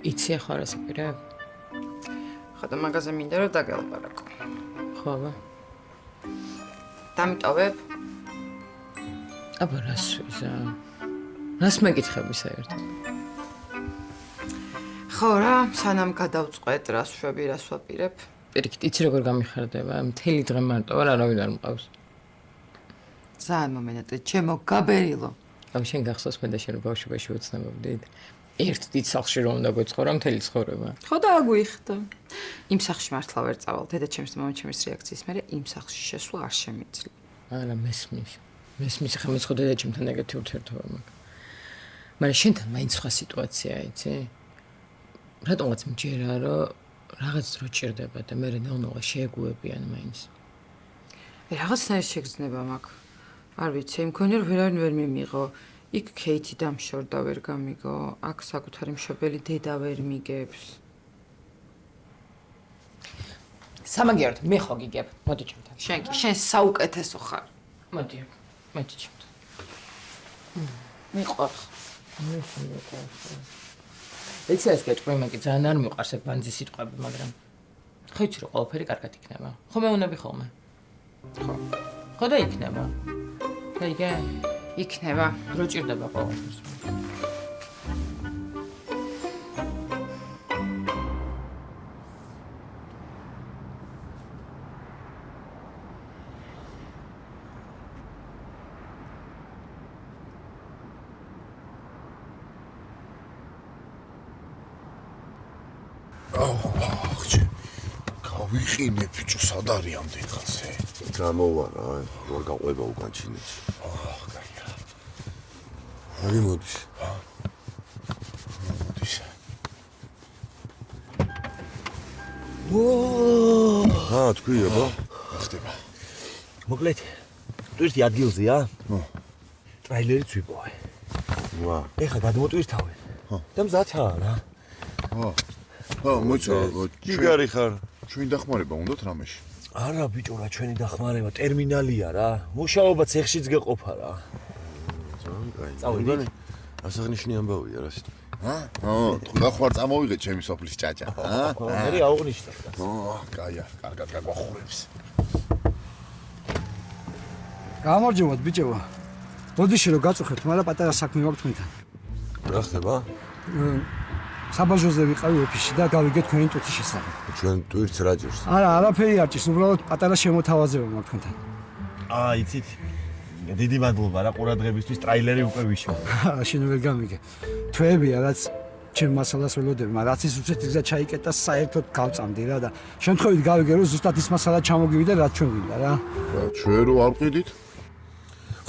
იცი ახლა რას აპირებ? ხოდა მაგაზე მინდა რომ დაგელაპარაკო. ხო, აბა. დამიტოვებ? აბა რას ვიზა? რას მეკითხები საერთოდ? ხო რა, სანამ გადავწყვეტ, რას შვები, რას ვაპირებ. პირიქით, იცი როგორ გამიხარდება? მთელი დღე მარტო ვარ, არავინ არ მყავს. ძალიან მომენატრე, ჩემო გაბერილო. აბა შენ გახსოვს მე და შენ ბავშვობაში ვოცნებობდით? ერთ დიდ სახლში რომ უნდა გვეცხოვრა მთელი ცხოვრება. ხო და აგვიხდა. იმ სახლში მართლა ვერ წავალ. დედა ჩემს და მამა ჩემის რეაქციის მერე იმ სახლში შესვლა არ შემიძლია. არა, მესმის. მესმის ხა მე ხო დედა ჩემთან ეგეთი ურთიერთობა მაქვს. მაგრამ შენთან მაინც სხვა სიტუაციაა, იცი? რატომაც მჯერა, რომ რაღაც დრო ჭირდება და მე ნეონოლა შეეგუებიან მაინც. რაღაცნაირ შეგრძნება მაქვს. არ ვიცი, მგონია რომ ვერავინ ვერ მიმიღო. იქ ქეითი დამშორდა ვერ გამიგო, აქ საკუთარი მშობელი დედა ვერ მიგებს. სამაგიეროდ მე ხო გიგებ, მოდი ჩემთან. შენ საუკეთესო ხარ. მოდი ჩემთან. მიყვარხ. ეცი ეს გეტყვი, მე კი ძალიან არ მიყვარს ეგ ბანძი სიტყვები, მაგრამ ხო იცი რომ ყველაფერი კარგად იქნება. ხო მეუნები ხოლმე. ხო და იქნება. გაიგე? იქნება. დრო ჭირდება ყოველთვის. გავიყინე ბიჭო, სად არის ამდენ ხანზე? გამოვარა, როგორ გაყვება უკან ჩინეთში. კაია. არი მოდის. მოდის. თქვი აბა. ხდება. მოკლედ, ტვირთი ადგილზეა? ტრაილერიც ვიპოვე. ვა. ეხლა გადმოტვირთავე. და მზადაა რა. მოიცა, ჯიგარი ხარ. ჩვენ დახმარება უნდათ რამეში. არა ბიჭო რა, ჩვენი დახმარება ტერმინალია რა. მუშაობა ცეხშიც გეყოფა რა. ძალიან კაი. წავიდით? ასაღნიშნი ამბავია რა სიტყვა. თქვა ხوار წამოვიღეთ ჩემი სოფლის ჭაჭა. მე აუღნიშნე. კაია, კარგად გაგვახურებს. გამარჯობათ ბიჭებო. ბოდიში რომ გაწუხებთ, მაგრამ პატარა საქმე მაქვს თქვენთან. რა ხდება? საბაჟოზე ვიყავი ოფისში და გავიგეთ თქვენი ტვირთის შესახებ. ჩვენ ტვირთს რა ჭირს? არა, არაფერი არ ჭირს, უბრალოდ პატარა შემოთავაზება მაქვს თქვენთან. იცით? დიდი მადლობა რა ყურადღებისთვის, ტრაილერი უკვე ვიშვა. შენ ვერ გამიგე. თვეებია რაც ჩემ მასალას ველოდები, მაგრამ რაც ის უცეთი გზა ჩაიკეტა, საერთოდ გავწამდი რა და შემთხვევით გავიგე რომ ზუსტად ის მასალა ჩამოგივიდა რაც ჩვენ გვინდა რა. ჩვენ რო არ ვყიდით?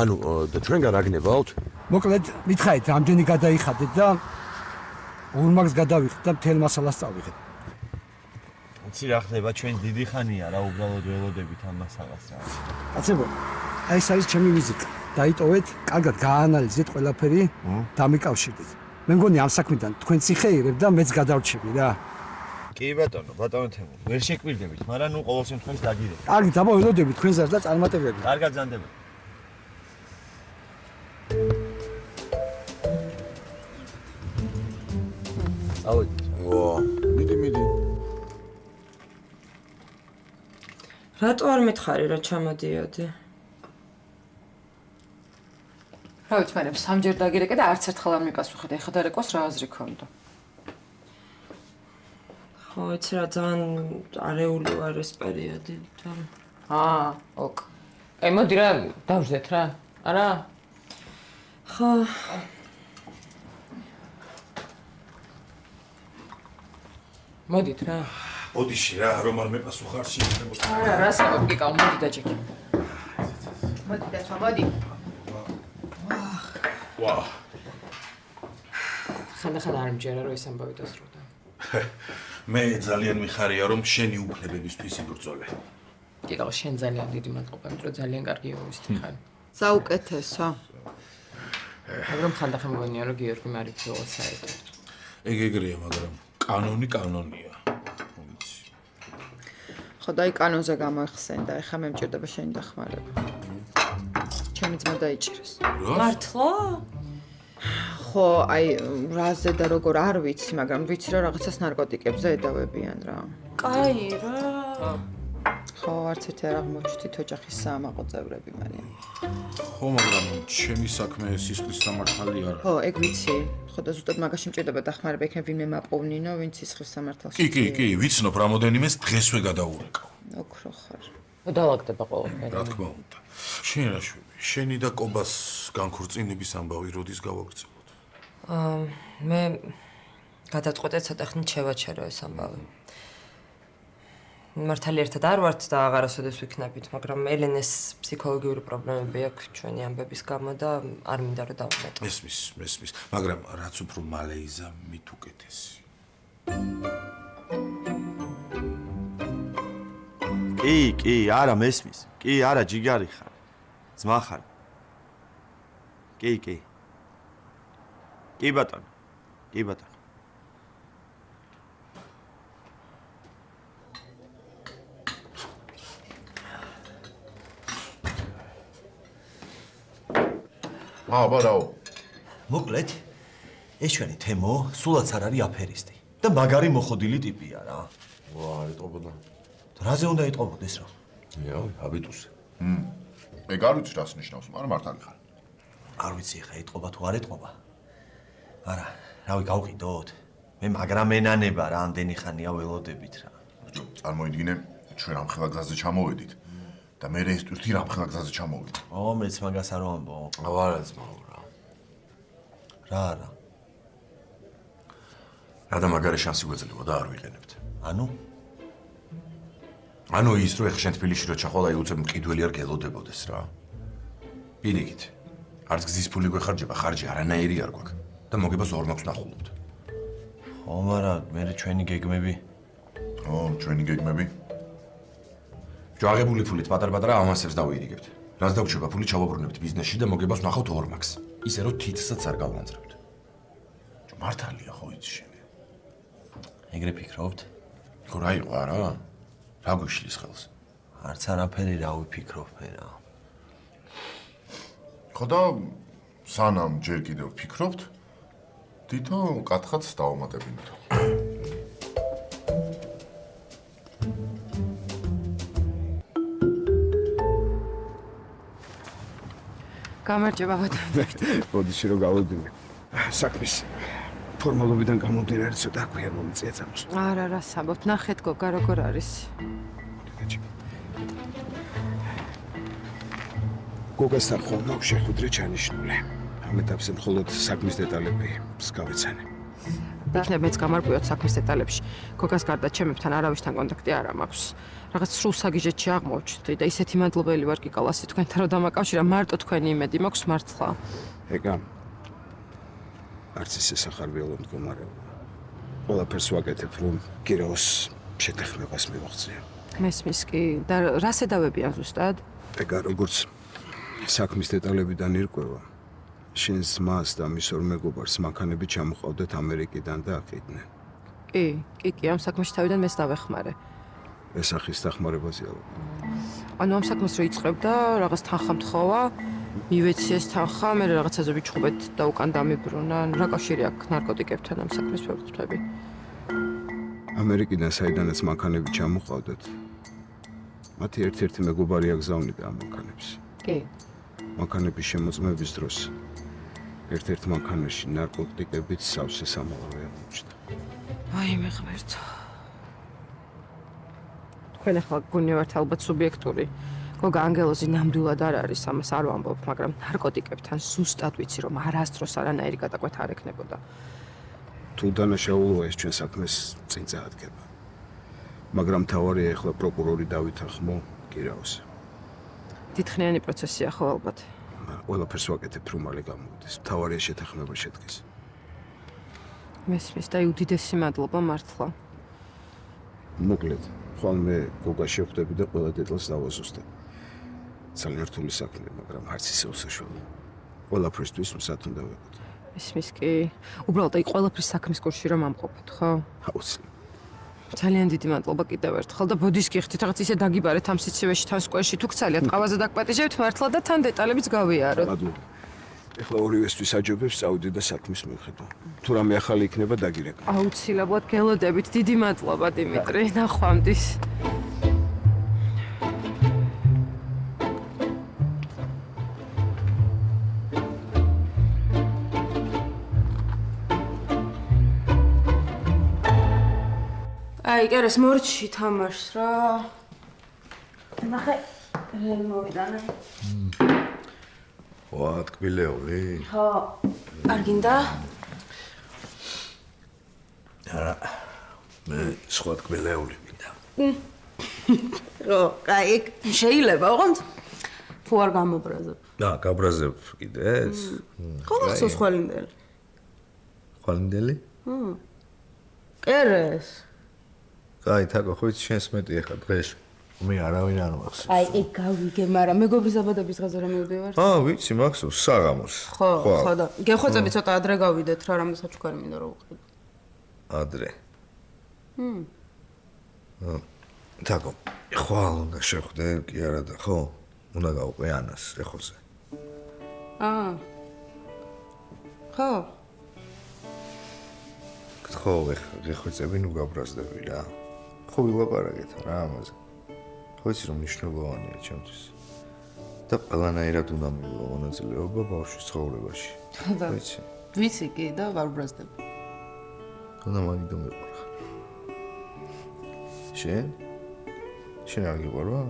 ანუ და ჩვენგან რა გნებავთ? მოკლედ, მითხარით, რამდენი გადაიხადეთ და ორმაგს გადავიხდით და მთელ მასალას წავიღეთ. იცი რა ხდება, ჩვენ დიდი ხანია რა უბრალოდ ველოდებით ამ მასალას რა. კაცებო, აი ეს არის ჩემი ვიზიტი. დაიტოვეთ, კარგად გაანალიზეთ ყველაფერი და მიკავშირდით. მე მგონი ამ საქმიდან თქვენ ციხეირებ და მეც გადავრჩები რა. კი ბატონო თემური, ვერ შეკვირდებით, მაგრამ ნუ ყოველ შემთხვევაში დაგირეკ. კარგით, აბა ველოდებით თქვენს და წარმატებები. კარგად ზანდება. წავიდით. მიდი. რატო არ მითხარი რა ჩამოდიოდი? რა ვიცი, მაგრამ სამჯერ დაგირეკე და არც ერთხელ არ მიპასუხეთ. ეხლა დარეკოს რა აზრი ქონდა? ხო, იცი რა ძალიან არეული ვარ ეს პერიოდი და ოკ. აი მოდი რა, დავждეთ რა. არა? ხო. მოდით რა. ოდიში რა, რომ არ მეპასუხა არ შეიძლება. არა, რას აკობ გიკავ, მოდი დაჭიქი. მოდი და მოდი. ვა. ხანდახან არ მჯერა რომ ეს ამბავი დასრულდა. მე ძალიან მიხარია რომ შენი უფლებებისთვის იბრძოლე. გიკავ, შენ ძალიან დიდი მადლობა, იმიტომ რომ ძალიან კარგი იურისტი ხარ. საუკეთესო. მაგრამ ხანდახან მგონია რომ გიორგი მარიცოლა საერთოდ. ეგრეა, მაგრამ კანონია. ხო და აი კანონზე გამოიხსენ და ეხლა მე მჭირდება შენი დახმარება. ჩემი ძმა დაიჭირეს. მართლა? ხო, აი, რაზე და როგორ არ ვიცი, მაგრამ ვიცი რომ რაღაცას ნარკოტიკებზე ედავებიან რა. კაი რა. ხო, არც ერთი არ აღმოჩნდით ოჯახის საამაყო წევრები მარიან. ხო, მაგრამ ჩემი საქმე სისხლის სამართალი არა. ხო, ეგ ვიცი. ხო და ზუსტად მაგაში მჭირდება დახმარება იქნება ვინმე მაპოვნინო, ვინც სისხლის სამართალში. კი, ვიცნობ რამოდენიმეს დღესვე გადაურეკავ. ოქრო ხარ. დალაგდება ყველაფერი. რა თქმა უნდა. შენ რა შვები? შენი და კობას განქორწინების ამბავი როდის გავაგრძელოთ? მე გადავწყვეტე ცოტა ხნით შევაჩერო ეს ამბავი. მართალი ერთად არ ვართ და აღარასოდეს ვიქნებით, მაგრამ ელენეს ფსიქოლოგიური პრობლემები აქვს ჩვენი ამბების გამო და არ მინდა რომ დავუმატო. მესმის, მაგრამ რაც უფრო მალე იზა, მით უკეთესი. კი, არა მესმის. კი, არა ჯიგარი ხარ. ძმა ხარ. კი. კი ბატონო. აბარაო. მოკლედ, ეს ჩვენი თემო სულაც არ არის აფერისტი და მაგარი მოხოდილი ტიპია რა. ვა, ეტყობოდა. რაზე უნდა ეტყობოდეს რა? იო, აბიტუსი. ეგ არ ვიცი რას ნიშნავს, მაგრამ მართალი ხარ. არ ვიცი ხა ეტყობა თუ არ ეტყობა. არა, რავი გავყიდოთ. მე მაგრამ ენანება რა, ამდენი ხანია ველოდებით რა. ბიჭო, წარმოიდგინე, ჩვენ რამხელა გზაზე ჩამოვედით და მე ეს ტვირთი რამხელა გზაზე ჩამოვიდა. მეც მაგას არ ვამბო. არა ძმაო რა. რა. რა და მაგარი შანსი გვეძლება და არ ვიყენებთ. ანუ ის რო ეხ შენ თბილისში რო ჩახვალ აი უცებ მყიდველი არ გელოდებოდეს რა. პირიქით. არც გზის ფული გვეხარჯება, ხარჯი არანაირი არ გვაქვს და მოგებას 2 მაქვს ნახულობთ. ხო, მაგრამ მე ჩვენი გეგმები. ჩვენი გეგმები? ჯვაღებული ფულით პატარ-პატარა ავანსებს დავირიგებთ. რაც დაგვრჩება ფული ჩავაბრუნებთ ბიზნესში და მოგებას ნახავთ 2 მაქვს. ისე რომ თითსაც არ გავანძრებთ. მართალია ხო იცი შენ? ეგრე ფიქრობთ? ხო რა იყო არა? რა გვიშლის ხელს? არც არაფერი რა ვიფიქრობ მე რა. ხო და სანამ ჯერ კიდევ ფიქრობთ, თითო კათხაც დავამატებინოთ. გამარჯობა ბატონო. ბოდიში რომ გავუდგინე. საქმის ფორმალობიდან გამომდინარე ცოტა აქვეა მომიწია წამოს. არა, საბოთ, ნახეთ გოგა როგორ არის. გოგასთან ხომ მაქვს შეხვედრა ჩანიშნული. ამ ეტაპზე მხოლოდ საქმის დეტალები გავეცანე. და მეც გამარკვიოთ საქმის დეტალებში. გოგას გარდა ჩემებთან არავისთან კონტაქტი არ მაქვს. რაღაც სრულ საგიჟეთში აღმოჩნდი და ისეთი მადლობელი ვარ კიკალასი თქვენთან რომ დამაკავშირა მარტო თქვენი იმედი მაქვს მართლა. ეგა არც ისე სახარბიელო მდგომარეობა. ყველაფერს ვაკეთებ რომ გირაოს შეთანხმებას მივაღწია. მესმის კი და რას ედავებიან ზუსტად? ეგა როგორც საქმის დეტალებიდან ირკვევა. შენს მას და მის 2 მეგობარს მანქანები ჩამოყავდეთ ამერიკიდან და აქედან. კი, ამ საქმეში თავიდან მეც დავეხმარე. ეს ახის დახმარებაზე ალბათ. ანუ ამ საქმეს რო იწყებდა, რაღაც თანხა მთხოვა, მივეცი ეს თანხა, მე რაღაცაზე ვიჩხუბეთ და უკან დამიბრუნა. რა კავშირი აქვს ნარკოტიკებთან ამ საქმის ფერხთები? ამერიკიდან საიდანაც მანქანები ჩამოყავდეთ. მათი ერთ-ერთი მეგობარი აგზავნიდა ამ მანქანებს. კი. მანქანების შემოწმების დროს ერთ-ერთ მანქანაში ნარკოტიკებით სავსე სამალავე აღმოჩნდა. აი მე ღმერთო. თქვენ ახლა გუნივართ ალბათ სუბიექტური. გოგა ანგელოზი ნამდვილად არ არის, ამას არ ვამბობ, მაგრამ ნარკოტიკებთან ზუსტად ვიცი რომ არასდროს არანაირი გადაკვეთა არ ექნებოდა. თუ დანაშაულოა ეს ჩვენ საქმეს წინ წაადგება. მაგრამ თავარია ახლა პროკურორი დავით ახმო გირაოს. დიდხნიანი პროცესია ხო ალბათ. ყველაფერს ვაკეთებ რომ მალე გამოვიდეს. თავარია შეთანხმება შედგეს. მესმის და უდიდესი მადლობა მართლა. მოკლედ, ხოლმე გოგა შევხვდები და ყველა დეტალს დავაზუსტებ. ძალიან რთული საქმე, მაგრამ არც ისე უსაშუალო. ყველაფერსთვის მსად უნდა ვიყოთ. მესმის კი. უბრალოდ აი ყველაფრის საქმის კურსში რომ ამყოფოთ, ხო? აუცილებლად. ძალიან დიდი მადლობა კიდევ ერთხელ და ბოდის გიხდით რაღაც ისე დაგიბარეთ ამ სიცივეში თან სკვერში თუ გცალიათ ყავაზე დაგპატიჟებთ მართლა და თან დეტალებიც გავიაროთ. მადლობა. ეხლა ორივესთვის აჯობებს წავიდე და საქმის მივხედო. თუ რამე ახალი იქნება დაგირეკ. აუცილებლად გელოდებით. დიდი მადლობა, დიმიტრი. ნახვამდის. აი, კერეს მორჩი თამაშს რა. ნახე, მოვიდანე. ვა, თკბილეული? ხო, არ გინდა? არა. მე სხვა თკბილეული მინდა. ხო, აი, შეიძლება, ოღონდ თუ არ გამობრაზებ. და, გაბრაზებ კიდე ეს? ხო, ხსოვს ხვალინდელი. ხვალინდელი? კერეს. კაი, თაკო, ხო იცი შენს მეტი ახლა დღეს. მე არავინ არ მახსოვს. აი, ეგ გავიგე, მაგრამ მეგობრის დაბადების დღეზე რა მივდივარ? ვიცი, მახსოვს, საღამოს. ხო, და გეხოცები ცოტა ადრე გავიდეთ რა, რამე საჩუქარი მინდა რომ ვუყიდო. ადრე. თაკო, ხვალ უნდა შეხვდე, კი არა და ხო? უნდა გავუყე ანას ეხოზე. ხო. ხო, გეხვეწები, ნუ გაბრაზდები რა. ხო ვილაპარაკეთ რა ამაზე. ხო იცი რომ მნიშვნელოვანია ჩემთვის. და ყველანაირად უნდა მივიღო მონაწილეობა ბავშვის ცხოვრებაში. ვიცი. ვიცი კი და ვარ ბრაზდები. უნდა მაგიდო მიყვარხარ. შენ? შენ არ გიყვარვა?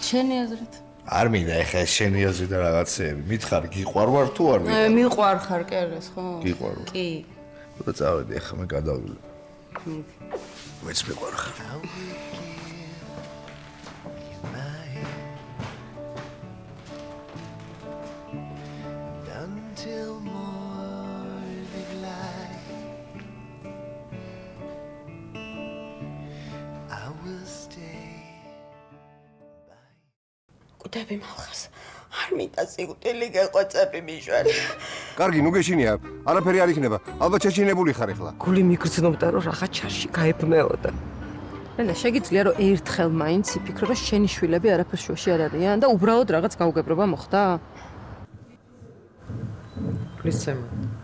შენი აზრით? არ მინდა ეხლა შენი აზრი და რაღაცეები. მითხარ გიყვარვარ თუ არ ვიყარ? მიყვარხარ კერეს, ხო? გიყვარვა. კი. და წავედი ახლა მე გადავიდე. მეც მიყვარხარ. კუდები მალხას. არ მინდა სიკვდილი გეყვეწები მიშველი. კარგი, ნუ გეშინია. არაფერი არ იქნება. ალბათ შეშინებული ხარ ახლა. გული მიგრძნობდა რომ რაღაც ჩარში გაებნელოდა. ენა შეგიძლია რომ ერთხელ მაინც იფიქრო რომ შენი შვილები არაფერს შუაში არ არიან და უბრალოდ რაღაც გაუგებრობა მოხდა? გლიცემია.